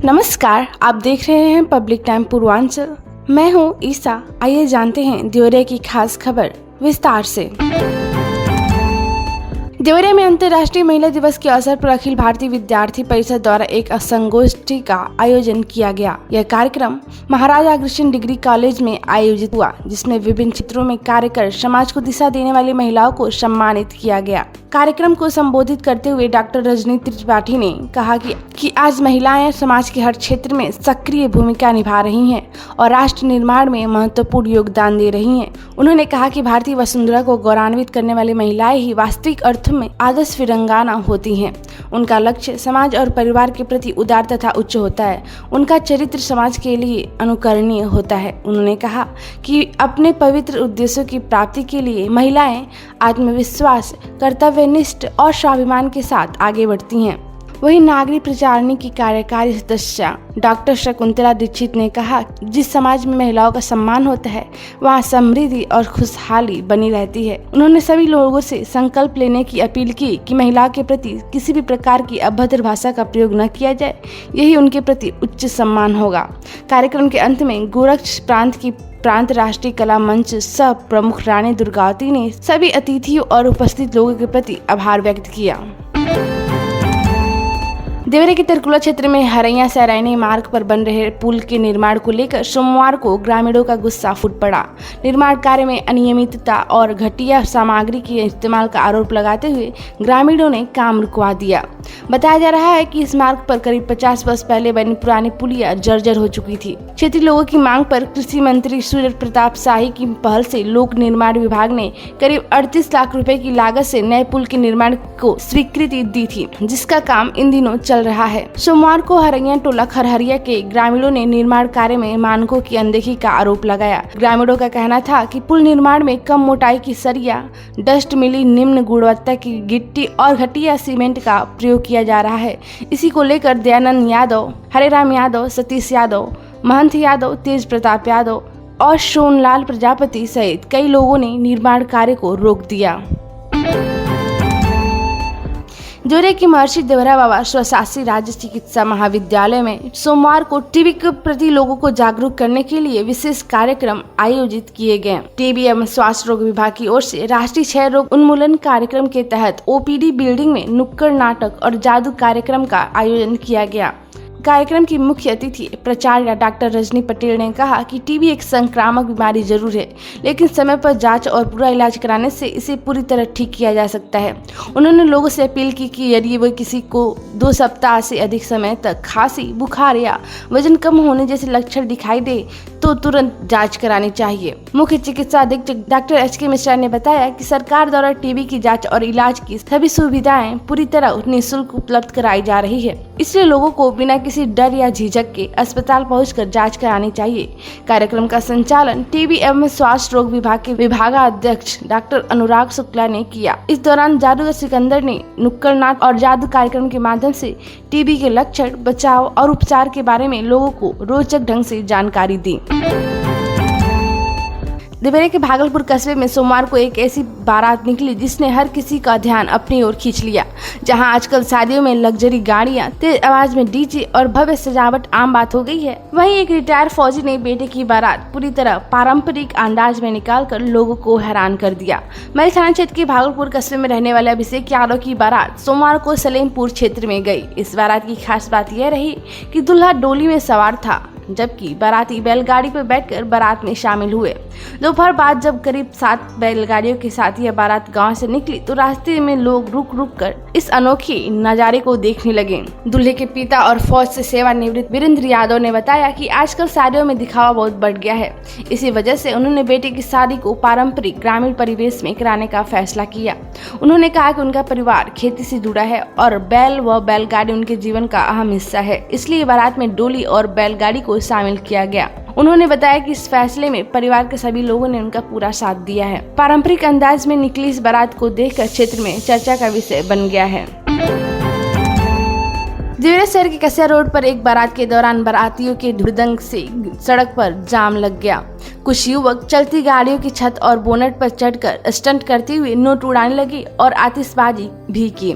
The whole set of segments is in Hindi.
नमस्कार, आप देख रहे हैं पब्लिक टाइम पूर्वांचल। मैं हूं ईसा। आइए जानते हैं देवरिया की खास खबर विस्तार से। देवरिया में अंतर्राष्ट्रीय महिला दिवस के अवसर पर अखिल भारतीय विद्यार्थी परिषद द्वारा एक संगोष्ठी का आयोजन किया गया। यह कार्यक्रम महाराजा अग्रसेन डिग्री कॉलेज में आयोजित हुआ, जिसमें विभिन्न क्षेत्रों में कार्य कर समाज को दिशा देने वाली महिलाओं को सम्मानित किया गया। कार्यक्रम को संबोधित करते हुए डॉक्टर रजनी त्रिपाठी ने कहा कि आज महिलाएं समाज के हर क्षेत्र में सक्रिय भूमिका निभा रही हैं और राष्ट्र निर्माण में महत्वपूर्ण योगदान दे रही हैं। उन्होंने कहा कि भारतीय वसुंधरा को गौरवान्वित करने वाली महिलाएं ही वास्तविक अर्थ में आदर्श वीरांगना होती हैं। उनका लक्ष्य समाज और परिवार के प्रति उदार तथा उच्च होता है। उनका चरित्र समाज के लिए अनुकरणीय होता है। उन्होंने कहा कि अपने पवित्र उद्देश्यों की प्राप्ति के लिए महिलाएं आत्मविश्वास, कर्तव्यनिष्ठ और स्वाभिमान के साथ आगे बढ़ती हैं। वहीं नागरिक प्रचारणी की कार्यकारी सदस्य डॉक्टर शकुंतला दीक्षित ने कहा, जिस समाज में महिलाओं का सम्मान होता है वहाँ समृद्धि और खुशहाली बनी रहती है। उन्होंने सभी लोगों से संकल्प लेने की अपील की कि महिलाओं के प्रति किसी भी प्रकार की अभद्र भाषा का प्रयोग न किया जाए, यही उनके प्रति उच्च सम्मान होगा। कार्यक्रम के अंत में गोरक्ष प्रांत राष्ट्रीय कला मंच सह प्रमुख रानी दुर्गावती ने सभी अतिथियों और उपस्थित लोगों के प्रति आभार व्यक्त किया। देवरिया के तरकुला क्षेत्र में हरैया से रैनी मार्ग पर बन रहे पुल के निर्माण को लेकर सोमवार को ग्रामीणों का गुस्सा फूट पड़ा। निर्माण कार्य में अनियमितता और घटिया सामग्री के इस्तेमाल का आरोप लगाते हुए ग्रामीणों ने काम रुकवा दिया। बताया जा रहा है कि इस मार्ग पर करीब 50 वर्ष पहले बनी पुरानी पुलिया जर्जर हो चुकी थी। क्षेत्रीय लोगों की मांग पर कृषि मंत्री सूर्य प्रताप शाही की पहल से लोक निर्माण विभाग ने करीब 38 लाख रुपए की लागत से नए पुल के निर्माण को स्वीकृति दी थी, जिसका काम इन दिनों चल रहा है। सोमवार को हरैया टोला खरहरिया के ग्रामीणों ने निर्माण कार्य में मानकों की अनदेखी का आरोप लगाया। ग्रामीणों का कहना था कि पुल निर्माण में कम मोटाई की सरिया, डस्ट मिली, निम्न गुणवत्ता की गिट्टी और घटिया सीमेंट का प्रयोग किया जा रहा है। इसी को लेकर दयानंद यादव, हरेराम यादव, सतीश यादव, महंत यादव, तेज प्रताप यादव और सोनलाल प्रजापति सहित कई लोगों ने निर्माण कार्य को रोक दिया। देवरिया की महर्षि देवरा बाबा स्वशासी राज्य चिकित्सा महाविद्यालय में सोमवार को टीबी के प्रति लोगों को जागरूक करने के लिए विशेष कार्यक्रम आयोजित किए गए। टीबी एवं स्वास्थ्य रोग विभाग की ओर से राष्ट्रीय क्षय रोग उन्मूलन कार्यक्रम के तहत ओपीडी बिल्डिंग में नुक्कड़ नाटक और जादू कार्यक्रम का आयोजन किया गया। कार्यक्रम की मुख्य अतिथि प्राचार्य डॉक्टर रजनी पटेल ने कहा कि टीबी एक संक्रामक बीमारी जरूर है, लेकिन समय पर जांच और पूरा इलाज कराने से इसे पूरी तरह ठीक किया जा सकता है। उन्होंने लोगों से अपील की कि यदि वो किसी को 2 सप्ताह से अधिक समय तक खांसी, बुखार या वजन कम होने जैसे लक्षण दिखाई दे तो तुरंत जांच करानी चाहिए। मुख्य चिकित्सा अधीक्षक डॉक्टर HK मिश्रा ने बताया कि सरकार द्वारा टीबी की जांच और इलाज की सभी सुविधाएं पूरी तरह निःशुल्क उपलब्ध कराई जा रही है, इसलिए लोगों को बिना किसी डर या झिझक के अस्पताल पहुंचकर जांच करानी चाहिए। कार्यक्रम का संचालन टीबी एवं स्वास्थ्य रोग विभाग के विभागाध्यक्ष डॉक्टर अनुराग शुक्ला ने किया। इस दौरान जादूगर सिकंदर ने नुक्कड़ नाटक और जादू कार्यक्रम के माध्यम से टीबी के लक्षण, बचाव और उपचार के बारे में लोगों को रोचक ढंग से जानकारी दी। देवरिया के भागलपुर कस्बे में सोमवार को एक ऐसी बारात निकली जिसने हर किसी का ध्यान अपनी ओर खींच लिया। जहां आजकल शादियों में लग्जरी गाड़ियां, तेज आवाज में डीजे और भव्य सजावट आम बात हो गई है, वहीं एक रिटायर्ड फौजी ने बेटे की बारात पूरी तरह पारंपरिक अंदाज में निकालकर लोगों को हैरान कर दिया। मई थाना क्षेत्र के भागलपुर कस्बे में रहने वाले अभिषेक यादव की बारात सोमवार को सलेमपुर क्षेत्र में गई। इस बारात की खास बात यह रही कि दूल्हा डोली में सवार था, जबकि बाराती बैलगाड़ी पर बैठकर बारात में शामिल हुए। दोपहर बाद जब करीब 7 बैलगाड़ियों के साथ यह बारात गांव से निकली तो रास्ते में लोग रुक रुक कर इस अनोखे नजारे को देखने लगे। दूल्हे के पिता और फौज से सेवानिवृत्त वीरेंद्र यादव ने बताया कि आजकल शादियों में दिखावा बहुत बढ़ गया है। इसी वजह से उन्होंने बेटे की शादी को पारंपरिक ग्रामीण परिवेश में कराने का फैसला किया। उन्होंने कहा कि उनका परिवार खेती से जुड़ा है और बैल व बैलगाड़ी उनके जीवन का अहम हिस्सा है, इसलिए बारात में डोली और बैलगाड़ी को शामिल किया गया। उन्होंने बताया कि इस फैसले में परिवार के सभी लोगों ने उनका पूरा साथ दिया है। पारंपरिक अंदाज में निकली इस बारात को देखकर क्षेत्र में चर्चा का विषय बन गया है। देवरिया शहर के कसिया रोड पर एक बारात के दौरान बारातियों के हुड़दंग से सड़क पर जाम लग गया। कुछ युवक चलती गाड़ियों की छत और बोनट पर चढ़कर स्टंट करते हुए नोट उड़ाने लगे और आतिशबाजी भी की।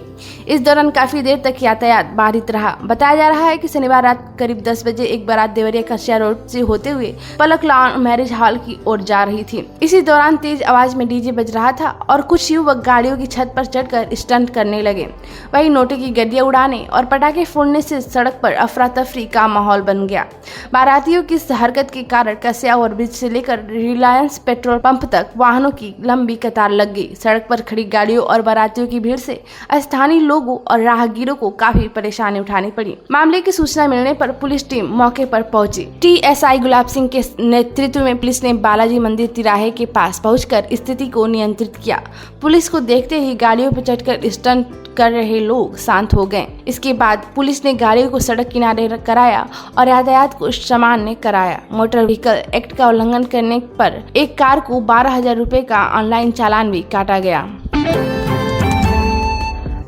इस दौरान काफी देर तक यातायात बाधित रहा। बताया जा रहा है कि शनिवार रात करीब 10 बजे एक बारात देवरिया कसिया रोड से होते हुए पलक लॉन मैरिज हॉल की ओर जा रही थी। इसी दौरान तेज आवाज में डीजे बज रहा था और कुछ युवक गाड़ियों की छत पर चढ़कर स्टंट करने लगे। वहीं नोटे की गड्डियां उड़ाने और पटाखे फोड़ने से सड़क पर अफरा तफरी का माहौल बन गया। बारातियों की इस हरकत के कारण कसिया ओवर ब्रिज से लेकर रिलायंस पेट्रोल पंप तक वाहनों की लंबी कतार लग गई। सड़क पर खड़ी गाड़ियों और बारातियों की भीड़ से स्थानीय लोगों और राहगीरों को काफी परेशानी उठानी पड़ी। मामले की सूचना मिलने पर पुलिस टीम मौके पर पहुंची। टीएसआई गुलाब सिंह के नेतृत्व में पुलिस ने बालाजी मंदिर तिराहे के पास पहुंचकर स्थिति को नियंत्रित किया। पुलिस को देखते ही गाड़ियों पर चढ़कर स्टंट कर रहे लोग शांत हो गए। इसके बाद पुलिस ने गाड़ियों को सड़क किनारे कराया और यातायात को सामान्य कराया। मोटर व्हीकल एक्ट का उल्लंघन करने पर एक कार को 12,000 रुपए का ऑनलाइन चालान भी काटा गया।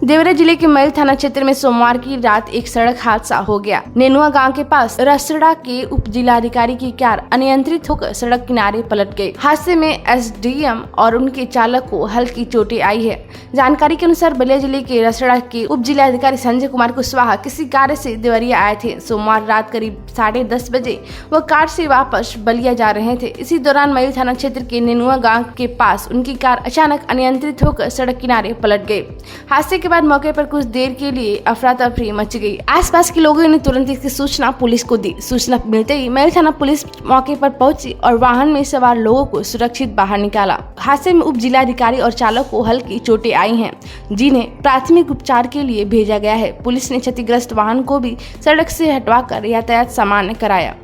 देवरिया जिले के मैल थाना क्षेत्र में सोमवार की रात एक सड़क हादसा हो गया। नेनुआ गांव के पास रसड़ा के उप जिलाधिकारी की कार अनियंत्रित होकर सड़क किनारे पलट गई। हादसे में एसडीएम और उनके चालक को हल्की चोटें आई है। जानकारी के अनुसार बलिया जिले के रसड़ा के उप जिलाधिकारी संजय कुमार कुशवाहा किसी कार्य से देवरिया आए थे। सोमवार रात करीब 10:30 बजे वह कार से वापस बलिया जा रहे थे। इसी दौरान मैल थाना क्षेत्र के नेनुआ गांव के पास उनकी कार अचानक अनियंत्रित होकर सड़क किनारे पलट गई। हादसे के बाद मौके पर कुछ देर के लिए अफरा तफरी मच गई। आसपास के लोगों ने तुरंत इसकी सूचना पुलिस को दी। सूचना मिलते ही मैल थाना पुलिस मौके पर पहुंची और वाहन में सवार लोगों को सुरक्षित बाहर निकाला। हादसे में उप जिलाधिकारी और चालक को हल्की चोटें आई हैं, जिन्हें प्राथमिक उपचार के लिए भेजा गया है। पुलिस ने क्षतिग्रस्त वाहन को भी सड़क से हटवाकर यातायात सामान्य कराया।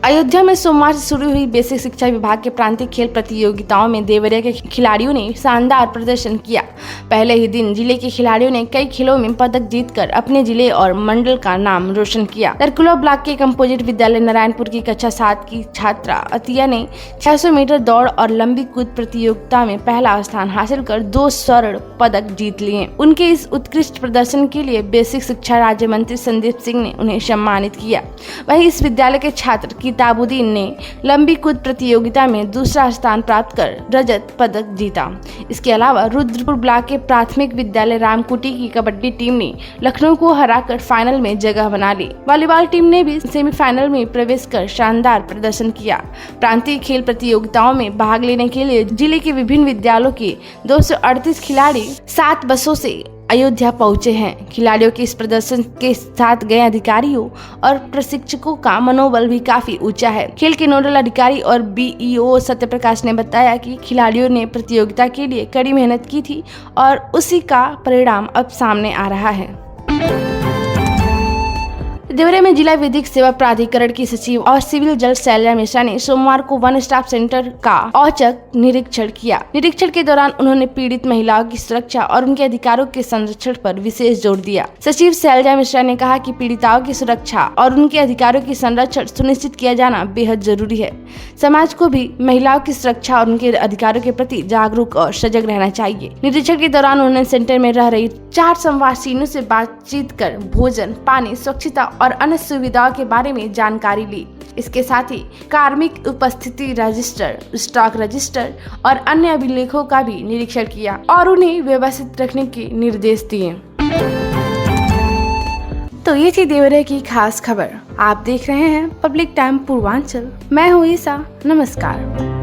अयोध्या में सोमवार से शुरू हुई बेसिक शिक्षा विभाग के प्रांतीय खेल प्रतियोगिताओं में देवरिया के खिलाड़ियों ने शानदार प्रदर्शन किया। पहले ही दिन जिले के खिलाड़ियों ने कई खेलों में पदक जीतकर अपने जिले और मंडल का नाम रोशन किया। तरकुला ब्लॉक के कंपोजिट विद्यालय नारायणपुर की कक्षा 7 की छात्रा अतिया ने 600 मीटर दौड़ और लंबी कूद प्रतियोगिता में पहला स्थान हासिल कर 2 स्वर्ण पदक जीत लिए। उनके इस उत्कृष्ट प्रदर्शन के लिए बेसिक शिक्षा राज्य मंत्री संदीप सिंह ने उन्हें सम्मानित किया। वहीं इस विद्यालय के छात्र ताबुद्दीन ने लंबी कूद प्रतियोगिता में दूसरा स्थान प्राप्त कर रजत पदक जीता। इसके अलावा रुद्रपुर ब्लॉक के प्राथमिक विद्यालय रामकुटी की कबड्डी टीम ने लखनऊ को हराकर फाइनल में जगह बना ली। वॉलीबॉल टीम ने भी सेमीफाइनल में प्रवेश कर शानदार प्रदर्शन किया। प्रांतीय खेल प्रतियोगिताओं में भाग लेने के लिए जिले के विभिन्न विद्यालयों के 238 खिलाड़ी 7 बसों से अयोध्या पहुंचे हैं। खिलाड़ियों के इस प्रदर्शन के साथ गए अधिकारियों और प्रशिक्षकों का मनोबल भी काफी ऊंचा है। खेल के नोडल अधिकारी और बीईओ सत्यप्रकाश ने बताया कि खिलाड़ियों ने प्रतियोगिता के लिए कड़ी मेहनत की थी और उसी का परिणाम अब सामने आ रहा है। देवरिया में जिला विधिक सेवा प्राधिकरण की सचिव और सिविल जज शैलजा मिश्रा ने सोमवार को वन स्टॉप सेंटर का औचक निरीक्षण किया। निरीक्षण के दौरान उन्होंने पीड़ित महिलाओं की सुरक्षा और उनके अधिकारों के संरक्षण पर विशेष जोर दिया। सचिव शैलजा मिश्रा ने कहा कि पीड़िताओं की सुरक्षा और उनके अधिकारों की संरक्षण सुनिश्चित किया जाना बेहद जरूरी है। समाज को भी महिलाओं की सुरक्षा और उनके अधिकारों के प्रति जागरूक और सजग रहना चाहिए। निरीक्षण के दौरान उन्होंने सेंटर में रह रही 4 संवासियों से बातचीत कर भोजन, पानी, स्वच्छता और अन्य सुविधाओं के बारे में जानकारी ली। इसके साथ ही कार्मिक उपस्थिति रजिस्टर, स्टॉक रजिस्टर और अन्य अभिलेखों का भी निरीक्षण किया और उन्हें व्यवस्थित रखने के निर्देश दिए। तो ये थी देवरिया की खास खबर। आप देख रहे हैं पब्लिक टाइम पूर्वांचल। मैं हूँ ईसा। नमस्कार।